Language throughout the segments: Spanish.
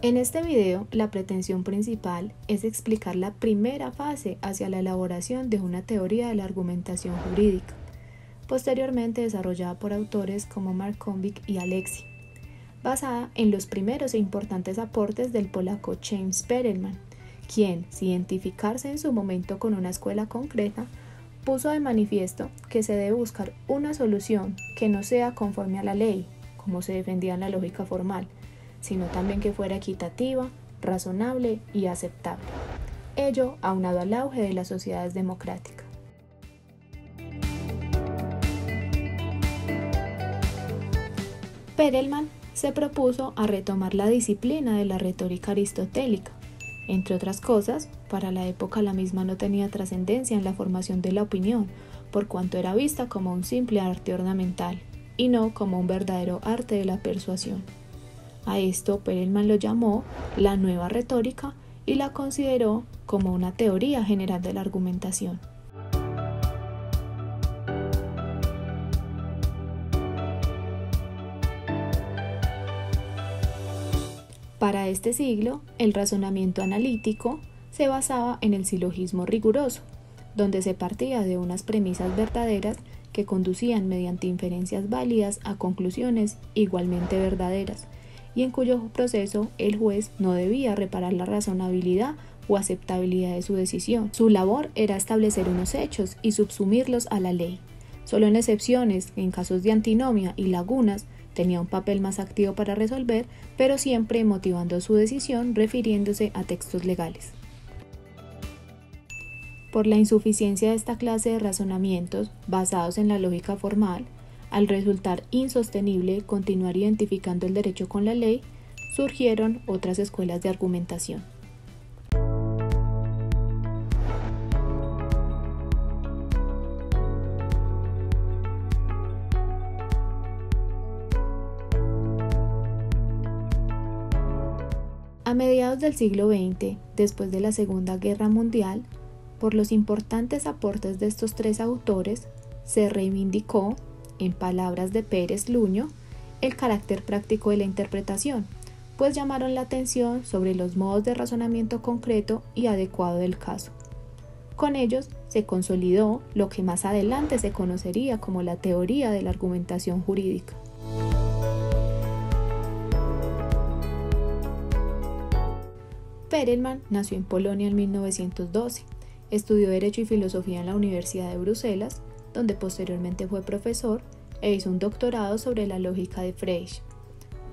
En este video, la pretensión principal es explicar la primera fase hacia la elaboración de una teoría de la argumentación jurídica, posteriormente desarrollada por autores como Markovic y Alexi, basada en los primeros e importantes aportes del polaco James Perelman, quien, sin identificarse en su momento con una escuela concreta, puso de manifiesto que se debe buscar una solución que no sea conforme a la ley, como se defendía en la lógica formal, sino también que fuera equitativa, razonable y aceptable. Ello aunado al auge de las sociedades democráticas. Perelman se propuso a retomar la disciplina de la retórica aristotélica. Entre otras cosas, para la época la misma no tenía trascendencia en la formación de la opinión, por cuanto era vista como un simple arte ornamental, y no como un verdadero arte de la persuasión. A esto Perelman lo llamó la nueva retórica y la consideró como una teoría general de la argumentación. Para este siglo, el razonamiento analítico se basaba en el silogismo riguroso, donde se partía de unas premisas verdaderas que conducían mediante inferencias válidas a conclusiones igualmente verdaderas, y en cuyo proceso el juez no debía reparar la razonabilidad o aceptabilidad de su decisión. Su labor era establecer unos hechos y subsumirlos a la ley. Solo en excepciones, en casos de antinomia y lagunas, tenía un papel más activo para resolver, pero siempre motivando su decisión refiriéndose a textos legales. Por la insuficiencia de esta clase de razonamientos basados en la lógica formal, al resultar insostenible continuar identificando el derecho con la ley, surgieron otras escuelas de argumentación. A mediados del siglo XX, después de la Segunda Guerra Mundial, por los importantes aportes de estos tres autores, se reivindicó, en palabras de Pérez Luño, el carácter práctico de la interpretación, pues llamaron la atención sobre los modos de razonamiento concreto y adecuado del caso. Con ellos se consolidó lo que más adelante se conocería como la teoría de la argumentación jurídica. Perelman nació en Polonia en 1912, estudió Derecho y Filosofía en la Universidad de Bruselas, donde posteriormente fue profesor, e hizo un doctorado sobre la lógica de Frege.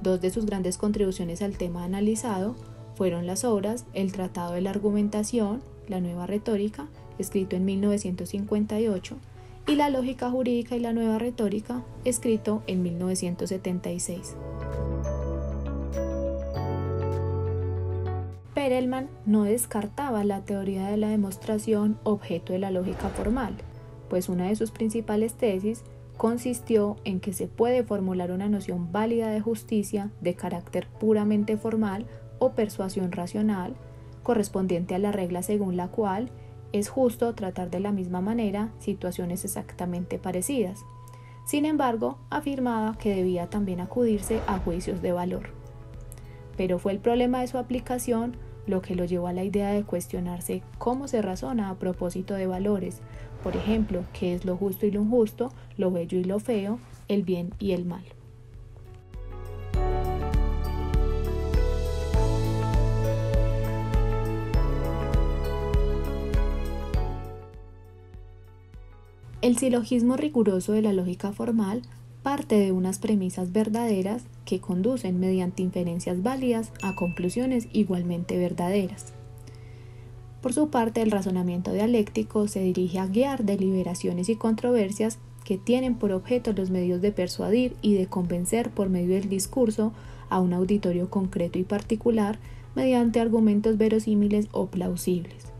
Dos de sus grandes contribuciones al tema analizado fueron las obras El Tratado de la Argumentación, la Nueva Retórica, escrito en 1958, y La Lógica Jurídica y la Nueva Retórica, escrito en 1976. Perelman no descartaba la teoría de la demostración objeto de la lógica formal, pues una de sus principales tesis consistió en que se puede formular una noción válida de justicia de carácter puramente formal o persuasión racional, correspondiente a la regla según la cual es justo tratar de la misma manera situaciones exactamente parecidas. Sin embargo, afirmaba que debía también acudirse a juicios de valor. Pero fue el problema de su aplicación lo que lo llevó a la idea de cuestionarse cómo se razona a propósito de valores, por ejemplo, qué es lo justo y lo injusto, lo bello y lo feo, el bien y el mal. El silogismo riguroso de la lógica formal parte de unas premisas verdaderas que conducen mediante inferencias válidas a conclusiones igualmente verdaderas. Por su parte, el razonamiento dialéctico se dirige a guiar deliberaciones y controversias que tienen por objeto los medios de persuadir y de convencer por medio del discurso a un auditorio concreto y particular mediante argumentos verosímiles o plausibles.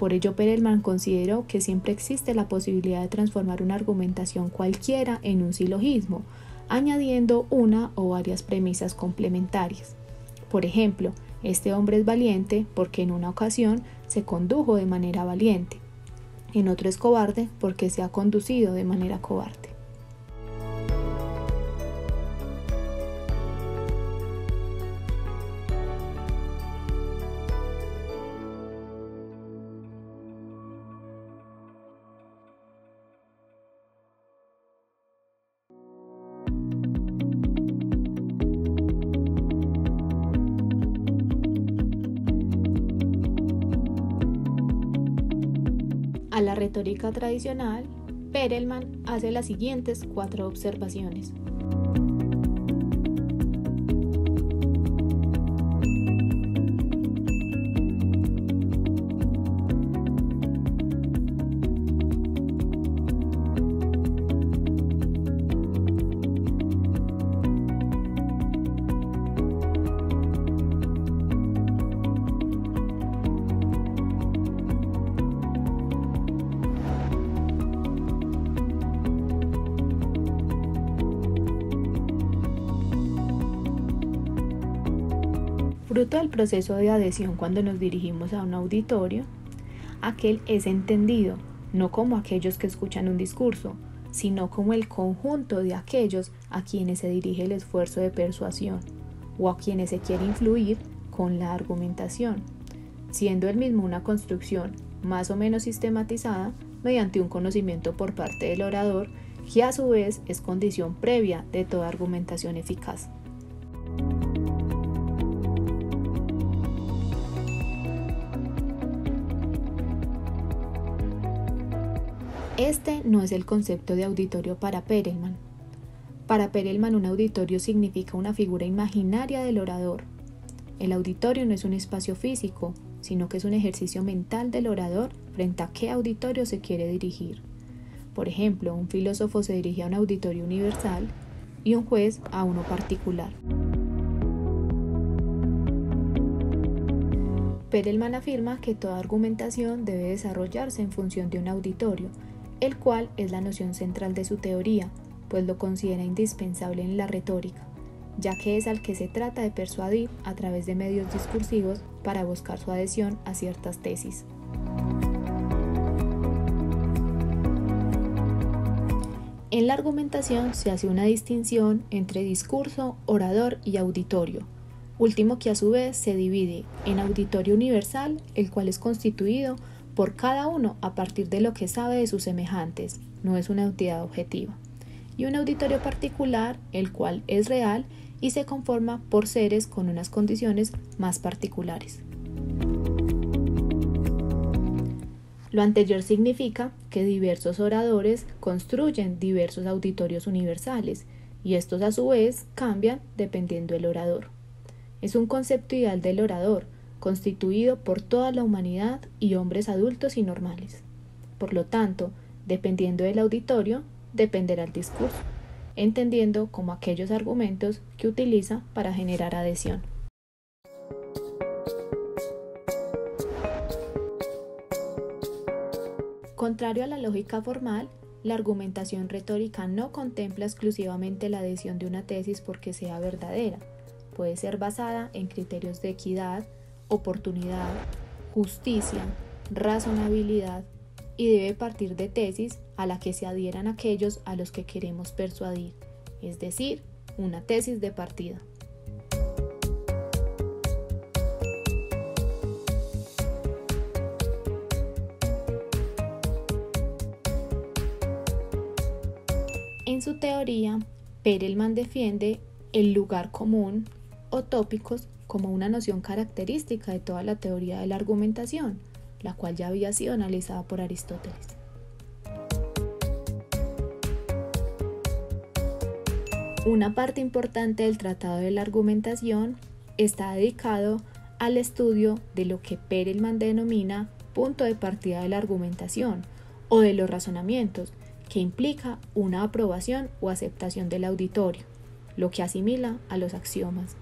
Por ello, Perelman consideró que siempre existe la posibilidad de transformar una argumentación cualquiera en un silogismo, añadiendo una o varias premisas complementarias. Por ejemplo, este hombre es valiente porque en una ocasión se condujo de manera valiente, en otro es cobarde porque se ha conducido de manera cobarde. A la retórica tradicional, Perelman hace las siguientes 4 observaciones. Fruto del proceso de adhesión cuando nos dirigimos a un auditorio, aquel es entendido no como aquellos que escuchan un discurso, sino como el conjunto de aquellos a quienes se dirige el esfuerzo de persuasión o a quienes se quiere influir con la argumentación, siendo el mismo una construcción más o menos sistematizada mediante un conocimiento por parte del orador que a su vez es condición previa de toda argumentación eficaz. Este no es el concepto de auditorio para Perelman. Para Perelman, un auditorio significa una figura imaginaria del orador. El auditorio no es un espacio físico, sino que es un ejercicio mental del orador frente a qué auditorio se quiere dirigir. Por ejemplo, un filósofo se dirige a un auditorio universal y un juez a uno particular. Perelman afirma que toda argumentación debe desarrollarse en función de un auditorio, el cual es la noción central de su teoría, pues lo considera indispensable en la retórica, ya que es al que se trata de persuadir a través de medios discursivos para buscar su adhesión a ciertas tesis. En la argumentación se hace una distinción entre discurso, orador y auditorio, último que a su vez se divide en auditorio universal, el cual es constituido por cada uno a partir de lo que sabe de sus semejantes, no es una entidad objetiva, y un auditorio particular, el cual es real y se conforma por seres con unas condiciones más particulares. Lo anterior significa que diversos oradores construyen diversos auditorios universales, y estos a su vez cambian dependiendo del orador. Es un concepto ideal del orador, constituido por toda la humanidad y hombres adultos y normales. Por lo tanto, dependiendo del auditorio, dependerá el discurso, entendiendo como aquellos argumentos que utiliza para generar adhesión. Contrario a la lógica formal, la argumentación retórica no contempla exclusivamente la adhesión de una tesis porque sea verdadera. Puede ser basada en criterios de equidad, oportunidad, justicia, razonabilidad y debe partir de tesis a la que se adhieran aquellos a los que queremos persuadir, es decir, una tesis de partida. En su teoría, Perelman defiende el lugar común o tópicos como una noción característica de toda la teoría de la argumentación, la cual ya había sido analizada por Aristóteles. Una parte importante del Tratado de la Argumentación está dedicado al estudio de lo que Perelman denomina punto de partida de la argumentación o de los razonamientos, que implica una aprobación o aceptación del auditorio, lo que asimila a los axiomas.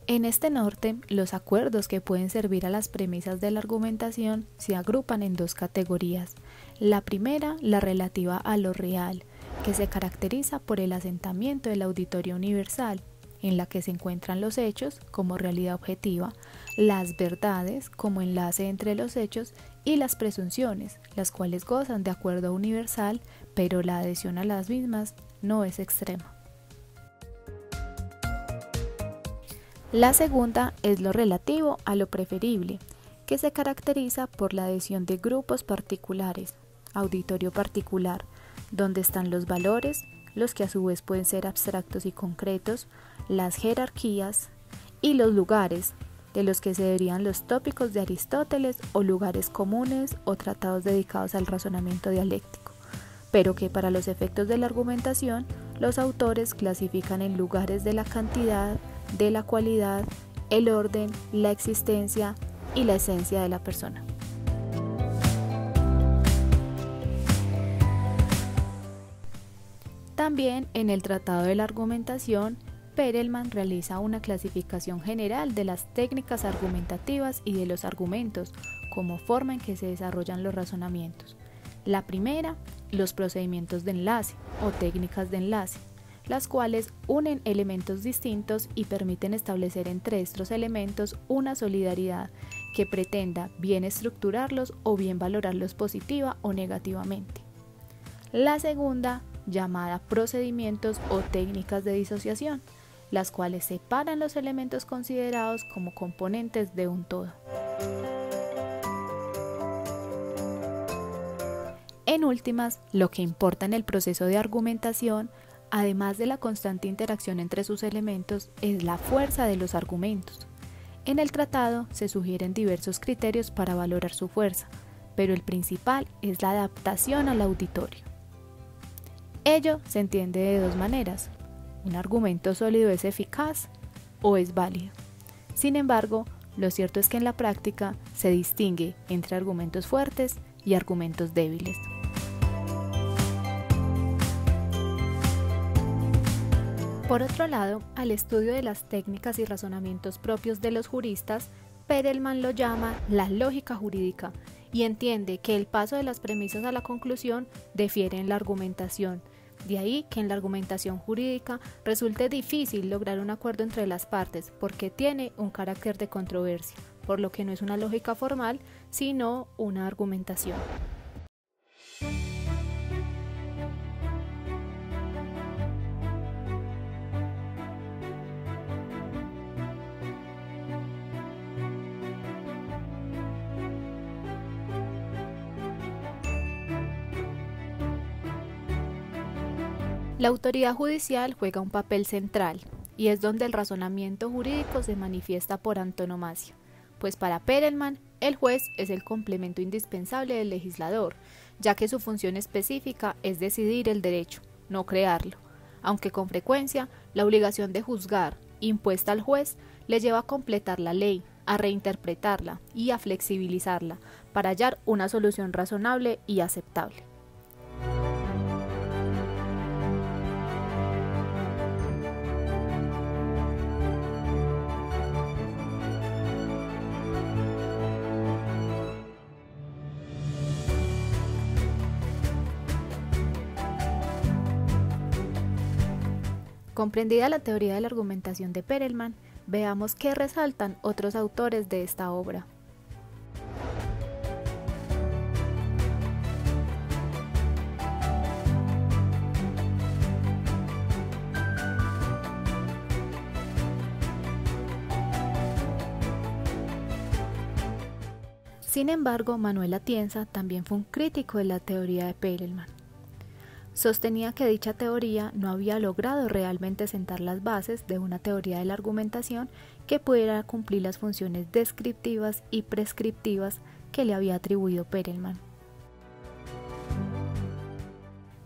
En este norte, los acuerdos que pueden servir a las premisas de la argumentación se agrupan en 2 categorías. La primera, la relativa a lo real, que se caracteriza por el asentamiento del auditorio universal, en la que se encuentran los hechos como realidad objetiva, las verdades como enlace entre los hechos y las presunciones, las cuales gozan de acuerdo universal, pero la adhesión a las mismas no es extrema. La segunda es lo relativo a lo preferible, que se caracteriza por la adhesión de grupos particulares, auditorio particular, donde están los valores, los que a su vez pueden ser abstractos y concretos, las jerarquías y los lugares, de los que se derivan los tópicos de Aristóteles o lugares comunes o tratados dedicados al razonamiento dialéctico, pero que para los efectos de la argumentación los autores clasifican en lugares de la cantidad, de la cualidad, el orden, la existencia y la esencia de la persona. También en el Tratado de la Argumentación, Perelman realiza una clasificación general de las técnicas argumentativas y de los argumentos como forma en que se desarrollan los razonamientos. La primera, los procedimientos de enlace o técnicas de enlace, las cuales unen elementos distintos y permiten establecer entre estos elementos una solidaridad que pretenda bien estructurarlos o bien valorarlos positiva o negativamente. La segunda, llamada procedimientos o técnicas de disociación, las cuales separan los elementos considerados como componentes de un todo. En últimas, lo que importa en el proceso de argumentación, además de la constante interacción entre sus elementos, es la fuerza de los argumentos. En el tratado se sugieren diversos criterios para valorar su fuerza, pero el principal es la adaptación al auditorio. Ello se entiende de dos maneras. Un argumento sólido es eficaz o es válido. Sin embargo, lo cierto es que en la práctica se distingue entre argumentos fuertes y argumentos débiles. Por otro lado, al estudio de las técnicas y razonamientos propios de los juristas, Perelman lo llama la lógica jurídica y entiende que el paso de las premisas a la conclusión difiere en la argumentación. De ahí que en la argumentación jurídica resulte difícil lograr un acuerdo entre las partes porque tiene un carácter de controversia, por lo que no es una lógica formal, sino una argumentación. La autoridad judicial juega un papel central y es donde el razonamiento jurídico se manifiesta por antonomasia, pues para Perelman el juez es el complemento indispensable del legislador, ya que su función específica es decidir el derecho, no crearlo, aunque con frecuencia la obligación de juzgar impuesta al juez le lleva a completar la ley, a reinterpretarla y a flexibilizarla para hallar una solución razonable y aceptable. Comprendida la teoría de la argumentación de Perelman, veamos qué resaltan otros autores de esta obra. Sin embargo, Manuel Atienza también fue un crítico de la teoría de Perelman. Sostenía que dicha teoría no había logrado realmente sentar las bases de una teoría de la argumentación que pudiera cumplir las funciones descriptivas y prescriptivas que le había atribuido Perelman.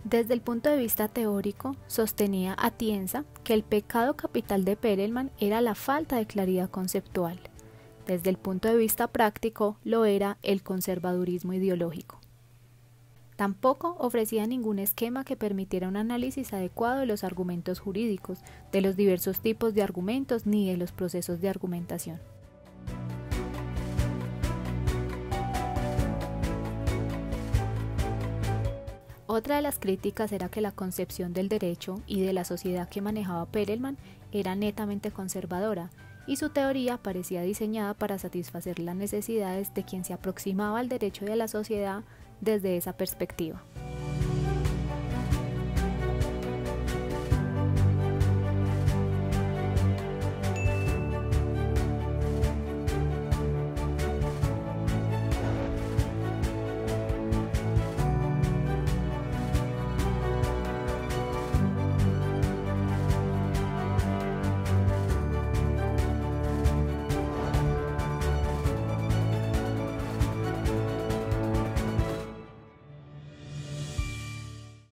Desde el punto de vista teórico, sostenía Atienza que el pecado capital de Perelman era la falta de claridad conceptual. Desde el punto de vista práctico, lo era el conservadurismo ideológico. Tampoco ofrecía ningún esquema que permitiera un análisis adecuado de los argumentos jurídicos, de los diversos tipos de argumentos ni de los procesos de argumentación. Otra de las críticas era que la concepción del derecho y de la sociedad que manejaba Perelman era netamente conservadora, y su teoría parecía diseñada para satisfacer las necesidades de quien se aproximaba al derecho y a la sociedad desde esa perspectiva.